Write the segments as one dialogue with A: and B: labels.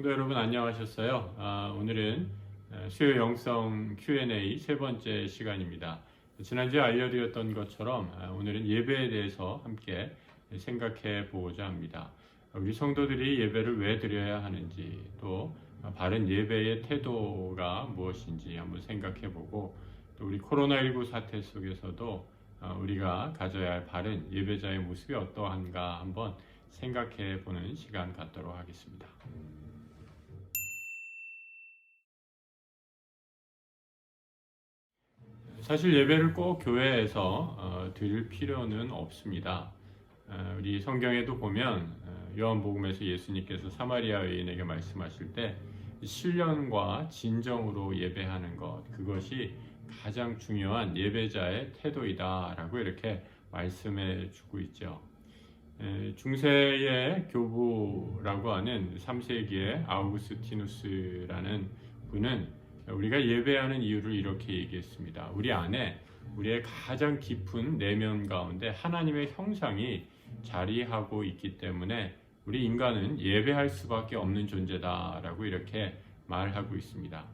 A: 성도 여러분 안녕하셨어요? 오늘은 수요 영성 Q&A 세 번째 시간입니다. 지난주에 알려드렸던 것처럼 오늘은 예배에 대해서 함께 생각해 보고자 합니다. 우리 성도들이 예배를 왜 드려야 하는지, 또 바른 예배의 태도가 무엇인지 한번 생각해 보고, 또 우리 코로나19 사태 속에서도 우리가 가져야 할 바른 예배자의 모습이 어떠한가 한번 생각해 보는 시간 갖도록 하겠습니다. 사실 예배를 꼭 교회에서 드릴 필요는 없습니다. 우리 성경에도 보면 요한복음에서 예수님께서 사마리아 여인에게 말씀하실 때 신령과 진정으로 예배하는 것, 그것이 가장 중요한 예배자의 태도이다 라고 이렇게 말씀해 주고 있죠. 중세의 교부라고 하는 3세기의 아우구스티누스라는 분은 우리가 예배하는 이유를 이렇게 얘기했습니다. 우리 안에 우리의 가장 깊은 내면 가운데 하나님의 형상이 자리하고 있기 때문에 우리 인간은 예배할 수밖에 없는 존재다라고 이렇게 말하고 있습니다.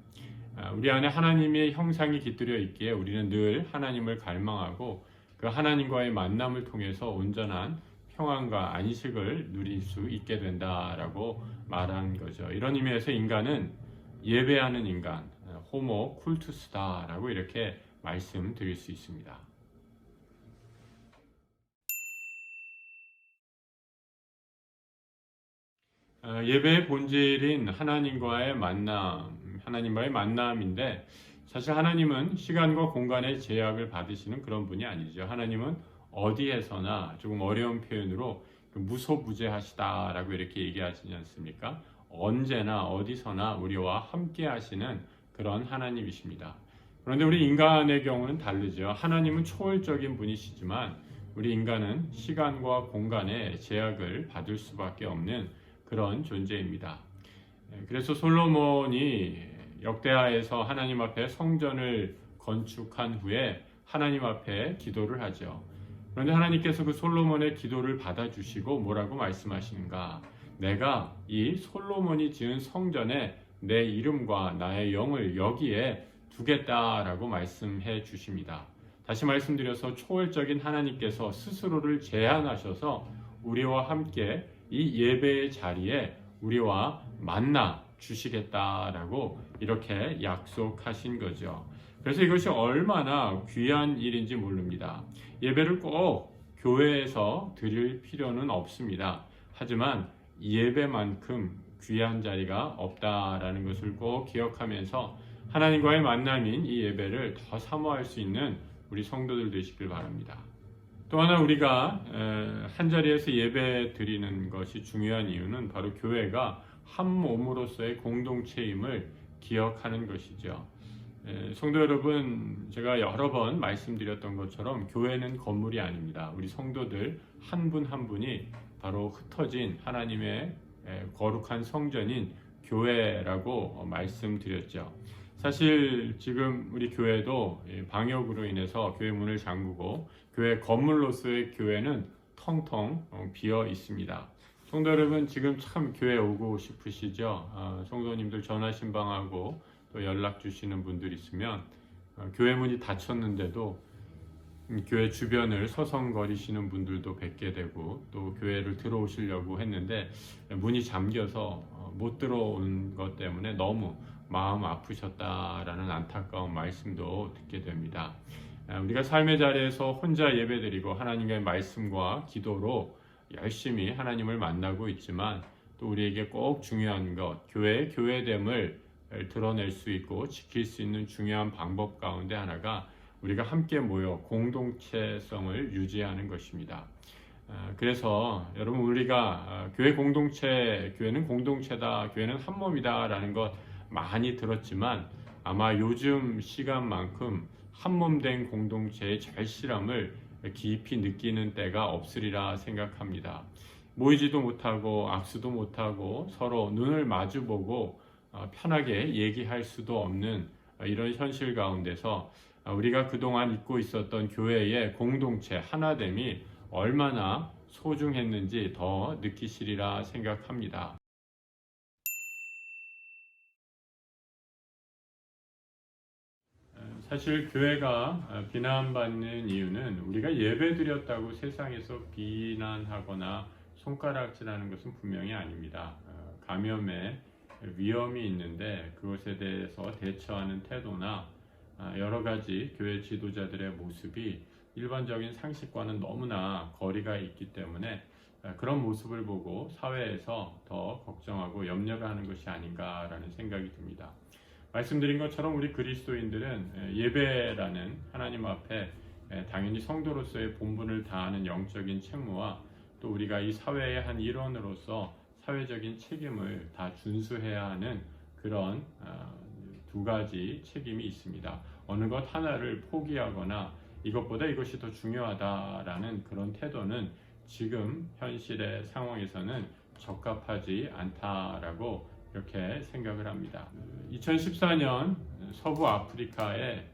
A: 우리 안에 하나님의 형상이 깃들여 있기에 우리는 늘 하나님을 갈망하고 그 하나님과의 만남을 통해서 온전한 평안과 안식을 누릴 수 있게 된다라고 말한 거죠. 이런 의미에서 인간은 예배하는 인간, 호모 쿨투스다라고 이렇게 말씀드릴 수 있습니다. 예배의 본질인 하나님과의 만남, 하나님과의 만남인데, 사실 하나님은 시간과 공간의 제약을 받으시는 그런 분이 아니죠. 하나님은 어디에서나, 조금 어려운 표현으로 무소부재하시다라고 이렇게 얘기하시지 않습니까? 언제나 어디서나 우리와 함께 하시는 그런 하나님이십니다. 그런데 우리 인간의 경우는 다르죠. 하나님은 초월적인 분이시지만 우리 인간은 시간과 공간의 제약을 받을 수밖에 없는 그런 존재입니다. 그래서 솔로몬이 역대하에서 하나님 앞에 성전을 건축한 후에 하나님 앞에 기도를 하죠. 그런데 하나님께서 그 솔로몬의 기도를 받아주시고 뭐라고 말씀하시는가? 내가 이 솔로몬이 지은 성전에 내 이름과 나의 영을 여기에 두겠다라고 말씀해 주십니다. 다시 말씀드려서 초월적인 하나님께서 스스로를 제한하셔서 우리와 함께 이 예배의 자리에 우리와 만나 주시겠다라고 이렇게 약속하신 거죠. 그래서 이것이 얼마나 귀한 일인지 모릅니다. 예배를 꼭 교회에서 드릴 필요는 없습니다. 하지만 예배만큼 귀한 자리가 없다라는 것을 꼭 기억하면서 하나님과의 만남인 이 예배를 더 사모할 수 있는 우리 성도들 되시길 바랍니다. 또 하나 우리가 한 자리에서 예배 드리는 것이 중요한 이유는 바로 교회가 한 몸으로서의 공동체임을 기억하는 것이죠. 성도 여러분, 제가 여러 번 말씀드렸던 것처럼 교회는 건물이 아닙니다. 우리 성도들 한 분 한 분이 바로 흩어진 하나님의 거룩한 성전인 교회라고 말씀드렸죠. 사실 지금 우리 교회도 방역으로 인해서 교회 문을 잠그고 교회 건물로서의 교회는 텅텅 비어 있습니다. 성도 여러분, 지금 참 교회 오고 싶으시죠? 성도님들 전화 신방하고 또 연락 주시는 분들 있으면 교회 문이 닫혔는데도 교회 주변을 서성거리시는 분들도 뵙게 되고 또 교회를 들어오시려고 했는데 문이 잠겨서 못 들어오는 것 때문에 너무 마음 아프셨다라는 안타까운 말씀도 듣게 됩니다. 우리가 삶의 자리에서 혼자 예배드리고 하나님의 말씀과 기도로 열심히 하나님을 만나고 있지만 또 우리에게 꼭 중요한 것, 교회의 교회됨을 드러낼 수 있고 지킬 수 있는 중요한 방법 가운데 하나가 우리가 함께 모여 공동체성을 유지하는 것입니다. 그래서 여러분, 우리가 교회 공동체, 교회는 공동체다, 교회는 한 몸이다 라는 것 많이 들었지만 아마 요즘 시간만큼 한 몸 된 공동체의 절실함을 깊이 느끼는 때가 없으리라 생각합니다. 모이지도 못하고 악수도 못하고 서로 눈을 마주보고 편하게 얘기할 수도 없는 이런 현실 가운데서 우리가 그동안 잊고 있었던 교회의 공동체 하나됨이 얼마나 소중했는지 더 느끼시리라 생각합니다. 사실 교회가 비난받는 이유는 우리가 예배드렸다고 세상에서 비난하거나 손가락질하는 것은 분명히 아닙니다. 감염의 위험이 있는데 그것에 대해서 대처하는 태도나 여러 가지 교회 지도자들의 모습이 일반적인 상식과는 너무나 거리가 있기 때문에 그런 모습을 보고 사회에서 더 걱정하고 염려를 하는 것이 아닌가라는 생각이 듭니다. 말씀드린 것처럼 우리 그리스도인들은 예배라는 하나님 앞에 당연히 성도로서의 본분을 다하는 영적인 책무와 또 우리가 이 사회의 한 일원으로서 사회적인 책임을 다 준수해야 하는 그런 두 가지 책임이 있습니다. 어느 것 하나를 포기하거나 이것보다 이것이 더 중요하다라는 그런 태도는 지금 현실의 상황에서는 적합하지 않다라고 이렇게 생각을 합니다. 2014년 서부 아프리카의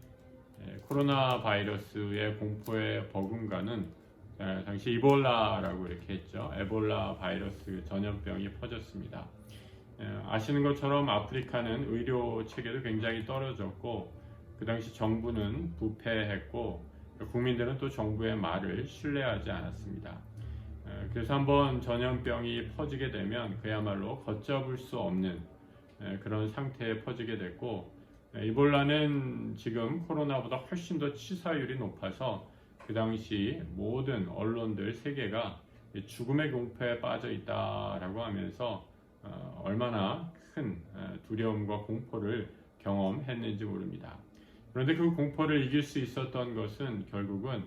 A: 코로나 바이러스의 공포에 버금가는 당시 이볼라라고 이렇게 했죠. 에볼라 바이러스 전염병이 퍼졌습니다. 아시는 것처럼 아프리카는 의료 체계도 굉장히 떨어졌고 그 당시 정부는 부패했고 국민들은 또 정부의 말을 신뢰하지 않았습니다. 그래서 한번 전염병이 퍼지게 되면 그야말로 걷잡을 수 없는 그런 상태에 퍼지게 됐고 이볼라는 지금 코로나보다 훨씬 더 치사율이 높아서 그 당시 모든 언론들 세계가 죽음의 공포에 빠져 있다라고 하면서 얼마나 큰 두려움과 공포를 경험했는지 모릅니다. 그런데 그 공포를 이길 수 있었던 것은 결국은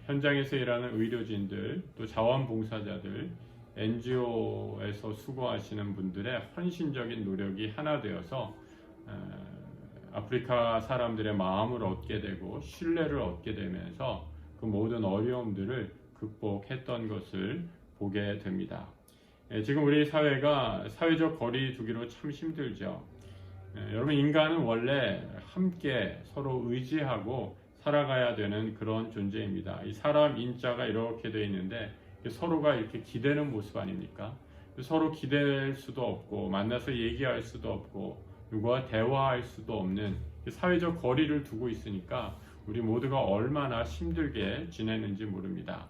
A: 현장에서 일하는 의료진들, 또 자원봉사자들, NGO에서 수고하시는 분들의 헌신적인 노력이 하나 되어서 아프리카 사람들의 마음을 얻게 되고 신뢰를 얻게 되면서 그 모든 어려움들을 극복했던 것을 보게 됩니다. 지금 우리 사회가 사회적 거리 두기로 참 힘들죠. 여러분, 인간은 원래 함께 서로 의지하고 살아가야 되는 그런 존재입니다. 이 사람 인자가 이렇게 되어 있는데 서로가 이렇게 기대는 모습 아닙니까? 서로 기댈 수도 없고 만나서 얘기할 수도 없고 누구와 대화할 수도 없는 사회적 거리를 두고 있으니까 우리 모두가 얼마나 힘들게 지내는지 모릅니다.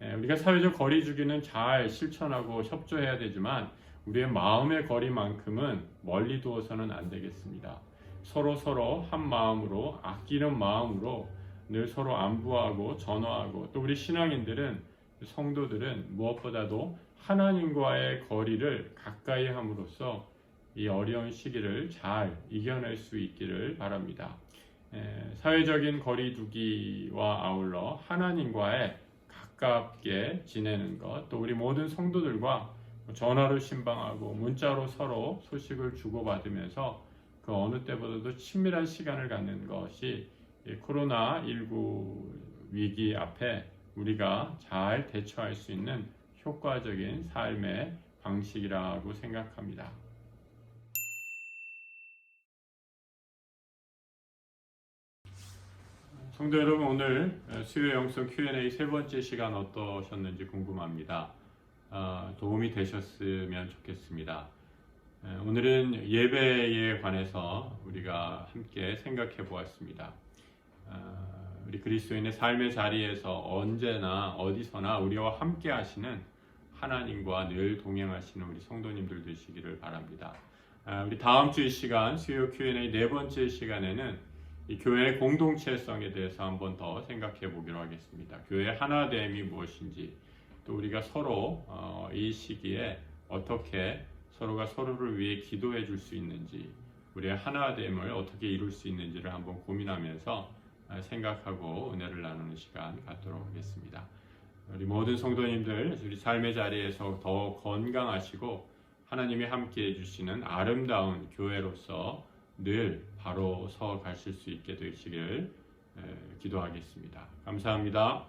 A: 우리가 사회적 거리 두기는 잘 실천하고 협조해야 되지만 우리의 마음의 거리만큼은 멀리 두어서는 안 되겠습니다. 서로 한 마음으로 아끼는 마음으로 늘 서로 안부하고 전화하고 또 우리 신앙인들은 성도들은 무엇보다도 하나님과의 거리를 가까이 함으로써 이 어려운 시기를 잘 이겨낼 수 있기를 바랍니다. 사회적인 거리 두기와 아울러 하나님과의 가깝게 지내는 것, 또 우리 모든 성도들과 전화로 신방하고 문자로 서로 소식을 주고받으면서 그 어느 때보다도 친밀한 시간을 갖는 것이 코로나19 위기 앞에 우리가 잘 대처할 수 있는 효과적인 삶의 방식이라고 생각합니다. 성도 여러분, 오늘 수요 영성 Q&A 세 번째 시간 어떠셨는지 궁금합니다. 도움이 되셨으면 좋겠습니다. 오늘은 예배에 관해서 우리가 함께 생각해 보았습니다. 우리 그리스도인의 삶의 자리에서 언제나 어디서나 우리와 함께 하시는 하나님과 늘 동행하시는 우리 성도님들 되시기를 바랍니다. 우리 다음 주 이 시간 수요 Q&A 네 번째 시간에는 이 교회의 공동체성에 대해서 한번 더 생각해 보기로 하겠습니다. 교회의 하나됨이 무엇인지, 또 우리가 서로 이 시기에 어떻게 서로가 서로를 위해 기도해 줄 수 있는지, 우리의 하나됨을 어떻게 이룰 수 있는지를 한번 고민하면서 생각하고 은혜를 나누는 시간 갖도록 하겠습니다. 우리 모든 성도님들 우리 삶의 자리에서 더 건강하시고 하나님이 함께 해주시는 아름다운 교회로서 늘 바로 서 가실 수 있게 되시길 기도하겠습니다. 감사합니다.